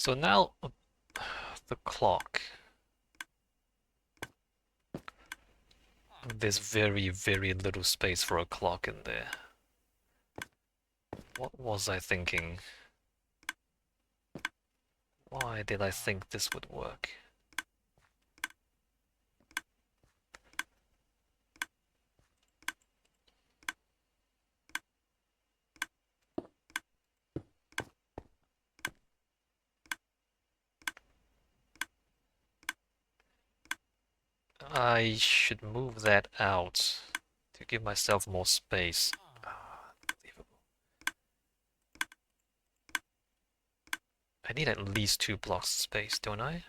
So now the clock. There's very, very little space for a clock in there. What was I thinking? Why did I think this would work? I should move that out to give myself more space. Unbelievable. I need at least 2 blocks of space, don't I?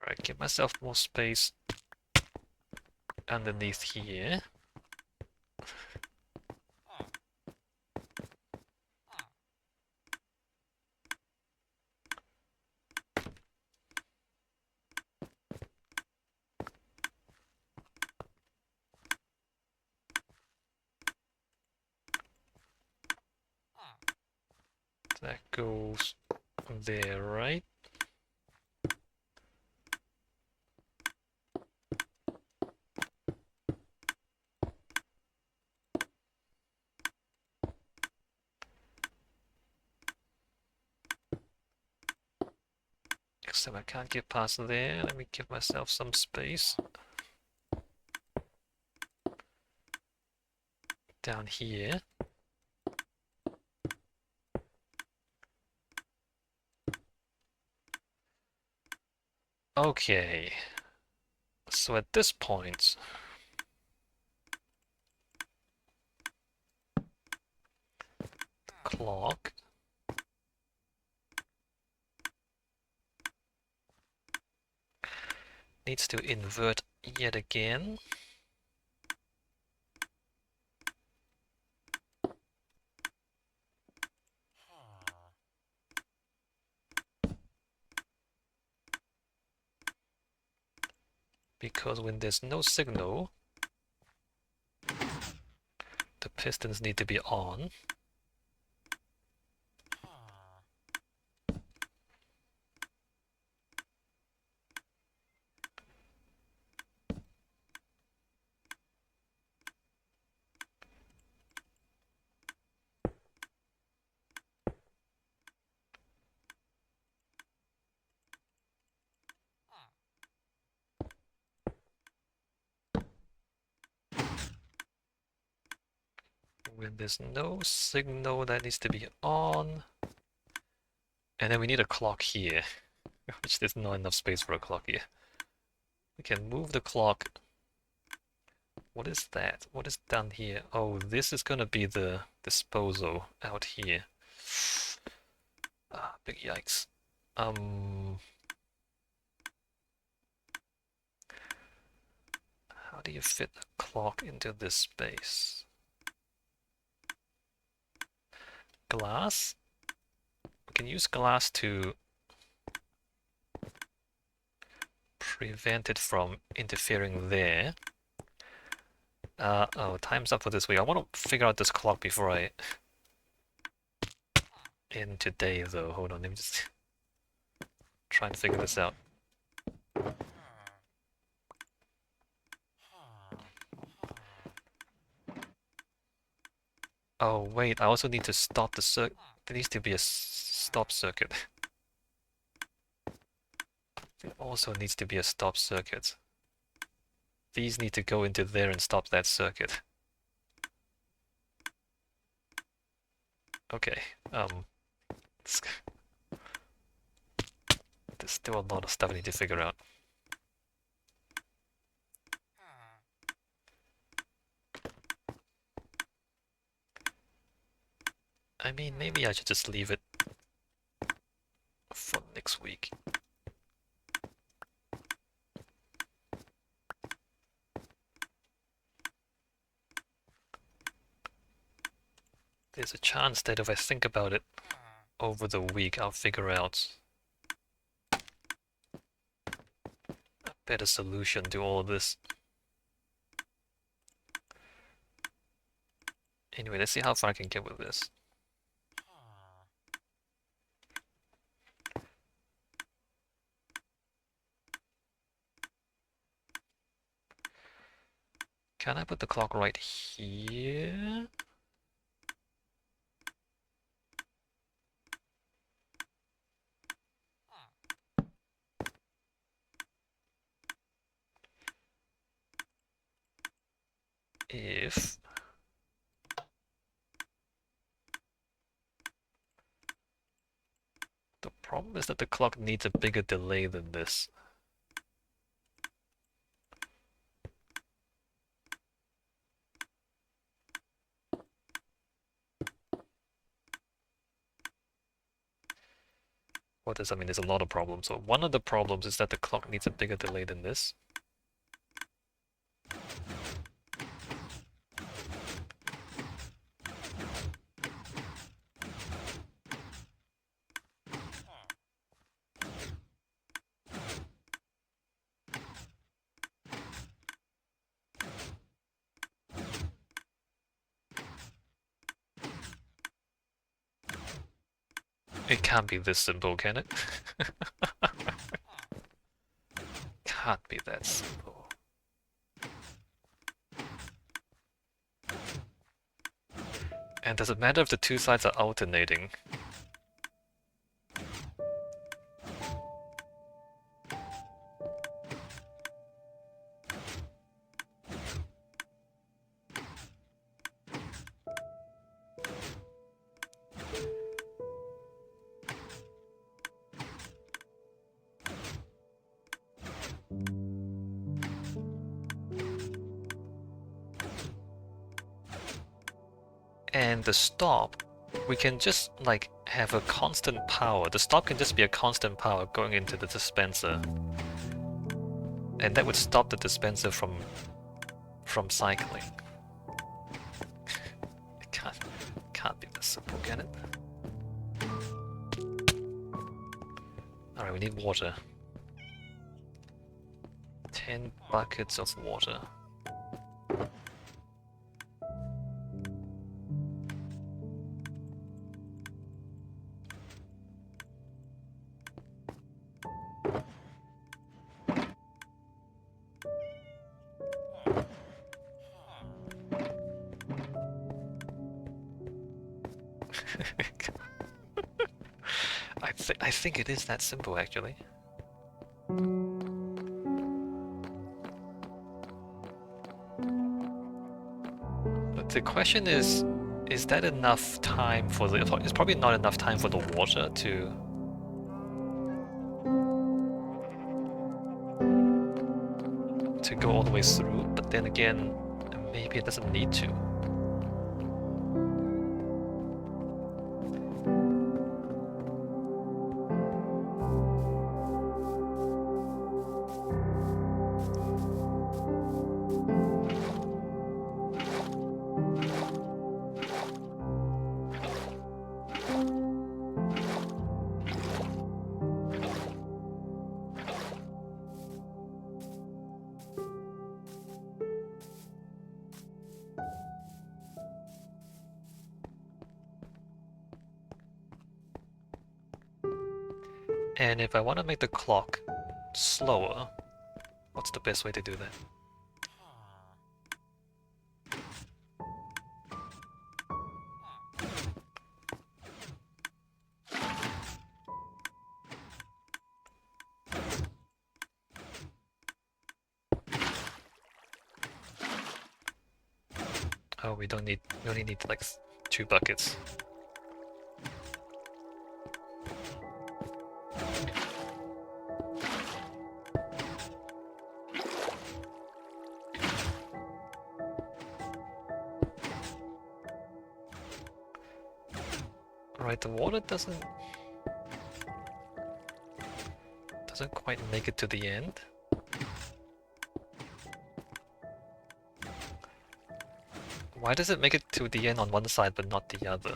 Alright, give myself more space underneath here. That goes there, right? Except I can't get past there. Let me give myself some space. Down here. Okay. So at this point, clock needs to invert yet again. Because when there's no signal, the pistons need to be on. When there's no signal, that needs to be on. And then we need a clock here, which there's not enough space for a clock here. We can move the clock. What is that? What is down here? Oh, this is gonna be the disposal out here. Ah, big yikes. How do you fit a clock into this space? Glass? We can use glass to prevent it from interfering there. Oh, time's up for this week. I want to figure out this clock before I in today though. Hold on, let me just try and figure this out. Oh wait, I also need to stop the circuit. There needs to be a stop circuit. There also needs to be a stop circuit. These need to go into there and stop that circuit. Okay, there's still a lot of stuff I need to figure out. I mean, maybe I should just leave it for next week. There's a chance that if I think about it over the week, I'll figure out a better solution to all of this. Anyway, let's see how far I can get with this. Can I put the clock right here? If the problem is that the clock needs a bigger delay than this. What does that mean? There's a lot of problems. So one of the problems is that the clock needs a bigger delay than this. It can't be this simple, can it? Can't be that simple. And does it matter if the two sides are alternating? And the stop, we can just like have a constant power. The stop can just be a constant power going into the dispenser. And that would stop the dispenser from cycling. It can't be this simple, can it? Alright, we need water. 10 buckets of water. I think it is that simple, actually. But the question is that enough time for the... It's probably not enough time for the water to go all the way through, but then again, maybe it doesn't need to. And if I want to make the clock slower, what's the best way to do that? Oh, we only need like 2 buckets. Right, the water doesn't quite make it to the end. Why does it make it to the end on one side but not the other?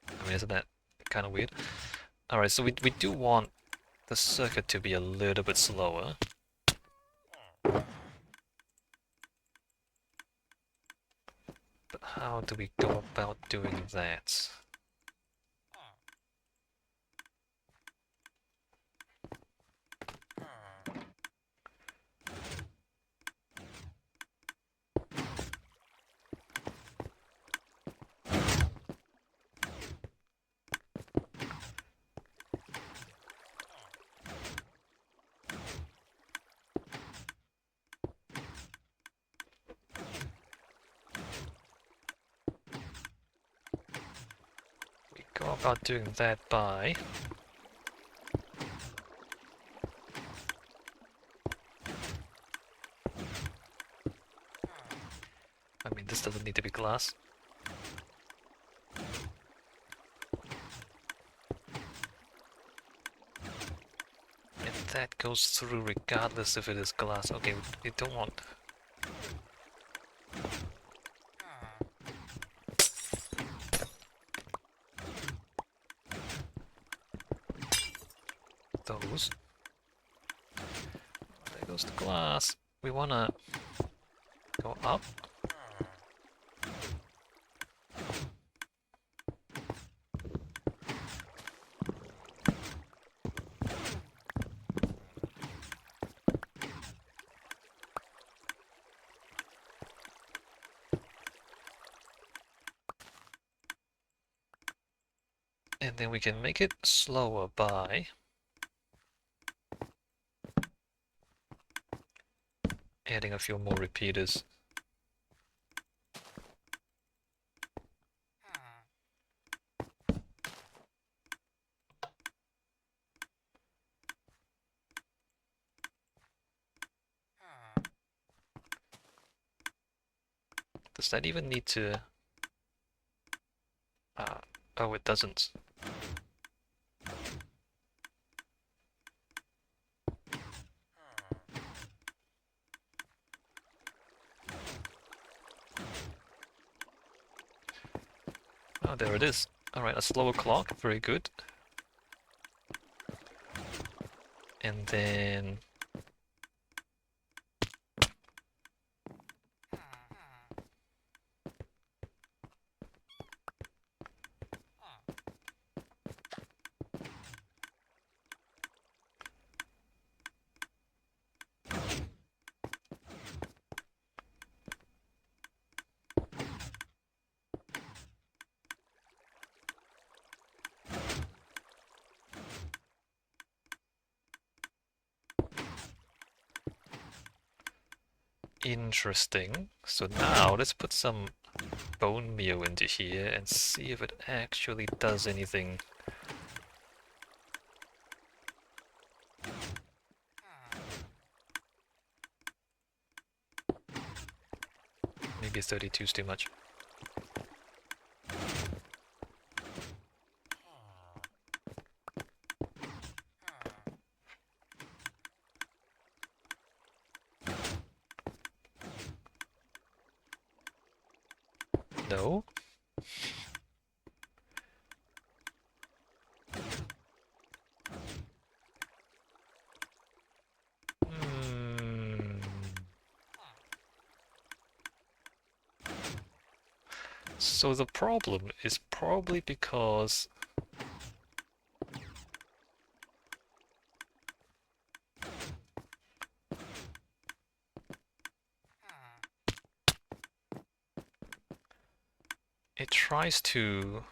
I mean, isn't that kind of weird? Alright, so we do want the circuit to be a little bit slower. But how do we go about doing that? We go about doing that by... I mean, this doesn't need to be glass. And that goes through regardless if it is glass. Okay, we don't want... those. There goes the glass. We wanna go up. And then we can make it slower by adding a few more repeaters. Does that even need to... oh, it doesn't. Oh, there it is. Alright, a slower clock, very good. And then... interesting. So now let's put some bone meal into here and see if it actually does anything. Maybe 32 is too much. No? Hmm. So the problem is probably because it tries to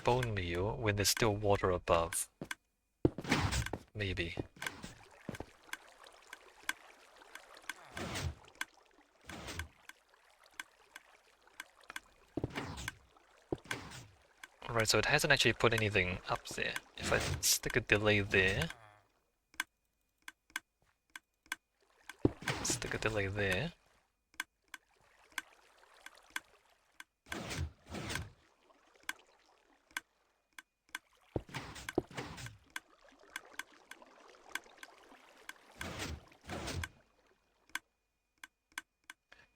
bone meal when there's still water above. Maybe. Alright, so it hasn't actually put anything up there. If I stick a delay there, stick a delay there.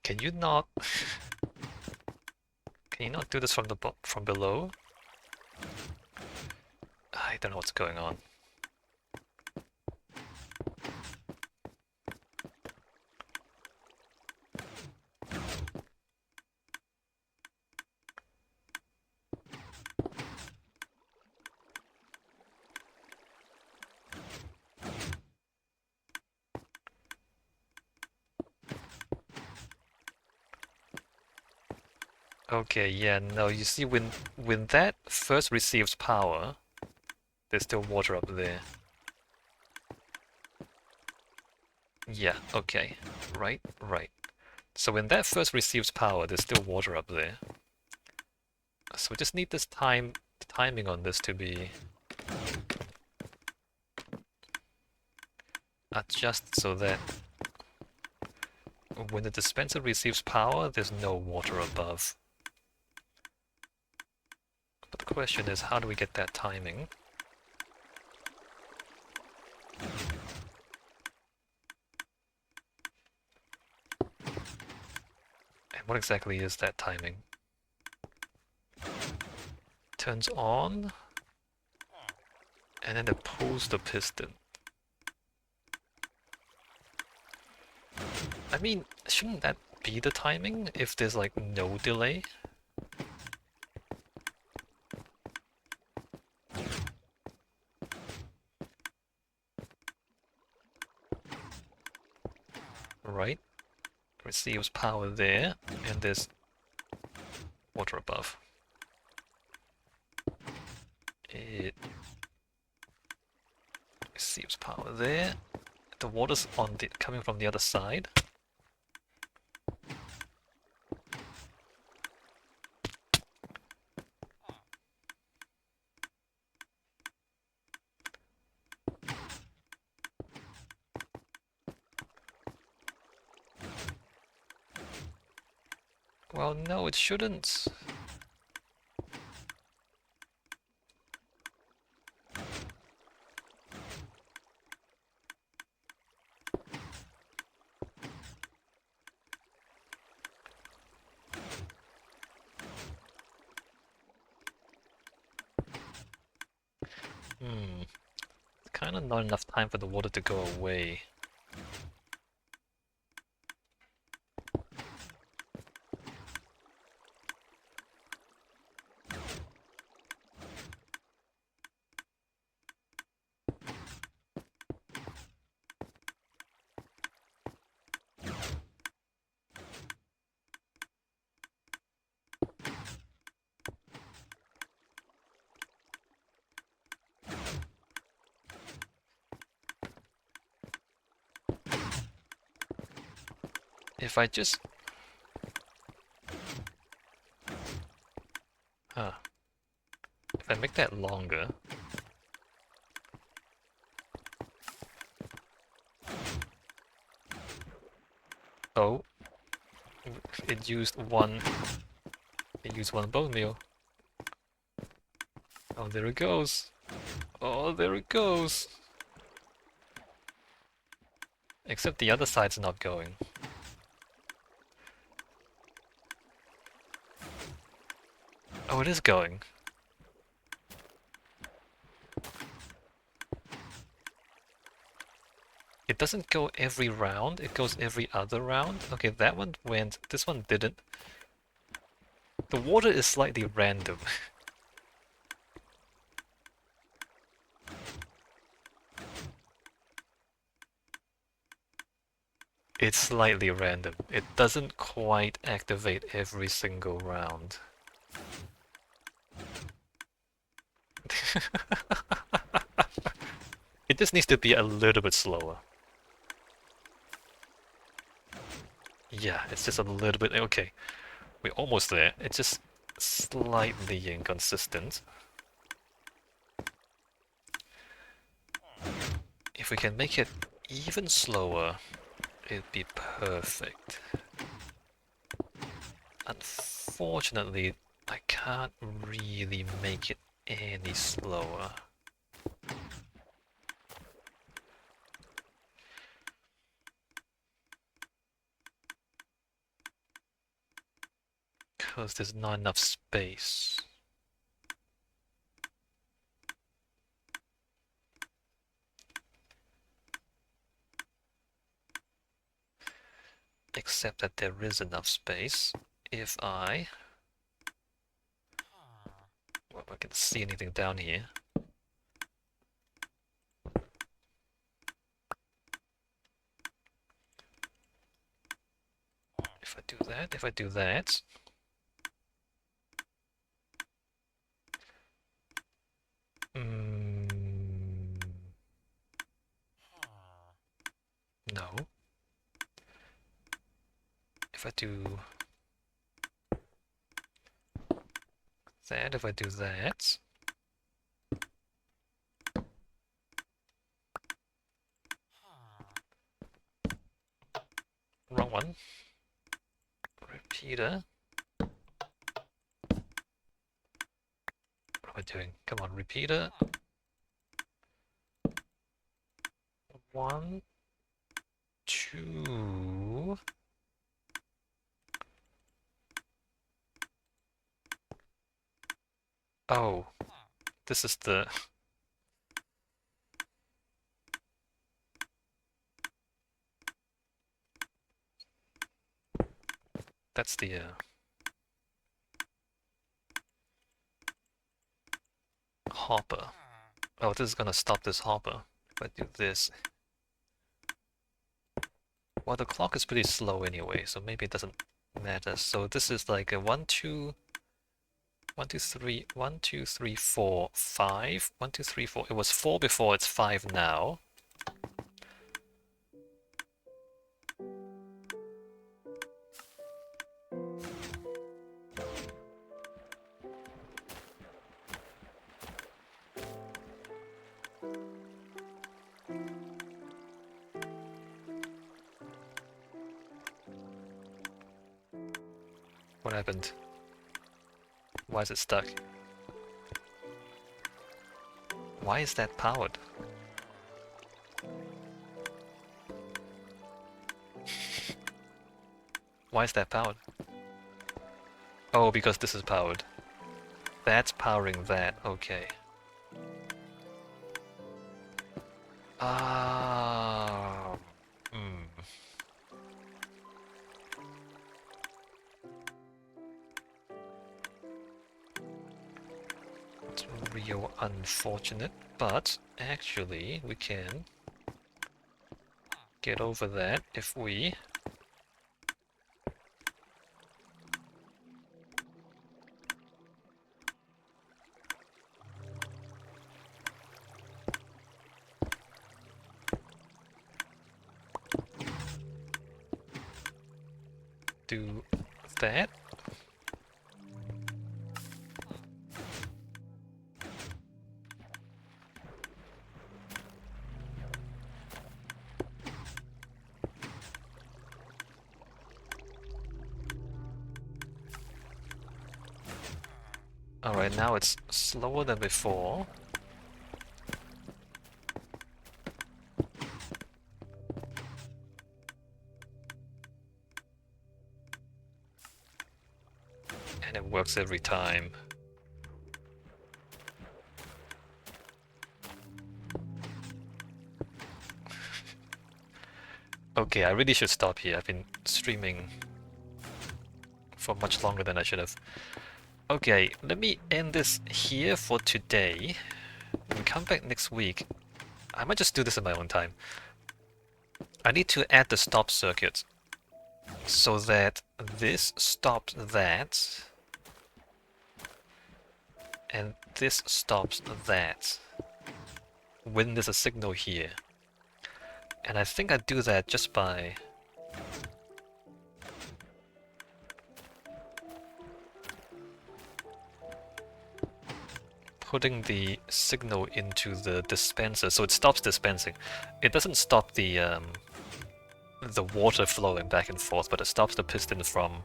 Can you not... Can you not do this from the from below? I don't know what's going on. Okay, yeah, no, you see when that first receives power, there's still water up there. Yeah, okay. Right, right. So when that first receives power, there's still water up there. So we just need this timing on this to be adjusted so that when the dispenser receives power, there's no water above. But the question is, how do we get that timing? And what exactly is that timing? Turns on, and then it pulls the piston. I mean, shouldn't that be the timing if there's like no delay? Right? Receives power there, and there's water above. It receives power there. The water's on the coming from the other side. Well, no, it shouldn't. Kind of not enough time for the water to go away. If I just... Huh. If I make that longer... Oh. It used one... It used one bone meal. Oh, there it goes. Oh, there it goes. Except the other side's not going. Oh, it is going. It doesn't go every round, it goes every other round. Okay, that one went, this one didn't. The water is slightly random. It's slightly random. It doesn't quite activate every single round. It just needs to be a little bit slower. Yeah, it's just a little bit... Okay, we're almost there. It's just slightly inconsistent. If we can make it even slower, it'd be perfect. Unfortunately, I can't really make it any slower. Because there's not enough space. Except that there is enough space if I... Well, if I can see anything down here. If I do that, if I do that... No. If I do that, if I do that... Wrong one. Repeater. What am I doing? Come on, repeater. 1, 2... Oh, this is the... That's the hopper. Oh, this is gonna stop this hopper. If I do this... Well, the clock is pretty slow anyway, so maybe it doesn't matter. So this is like a 1, 2... 1, 2, 3... 1, 2, 3, 4, 5... 1, 2, 3, 4... It was 4 before, it's 5 now. What happened? Why is it stuck? Why is that powered? Why is that powered? Oh, because this is powered. That's powering that, okay. Ah, It's real unfortunate, but actually we can get over that if we do that. Alright, now it's slower than before. And it works every time. Okay, I really should stop here. I've been streaming for much longer than I should have. Okay, let me end this here for today. When we come back next week, I might just do this in my own time. I need to add the stop circuit so that this stops that, and this stops that when there's a signal here. And I think I do that just by putting the signal into the dispenser, so it stops dispensing. It doesn't stop the water flowing back and forth, but it stops the piston from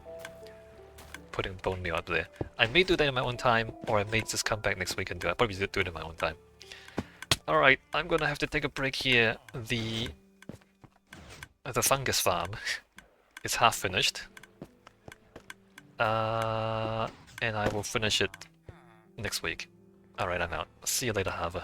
putting bone meal up there. I may do that in my own time, or I may just come back next week and do it. I'll probably do it in my own time. Alright, I'm gonna have to take a break here. The fungus farm is half finished. And I will finish it next week. Alright, I'm out. See you later, Hava.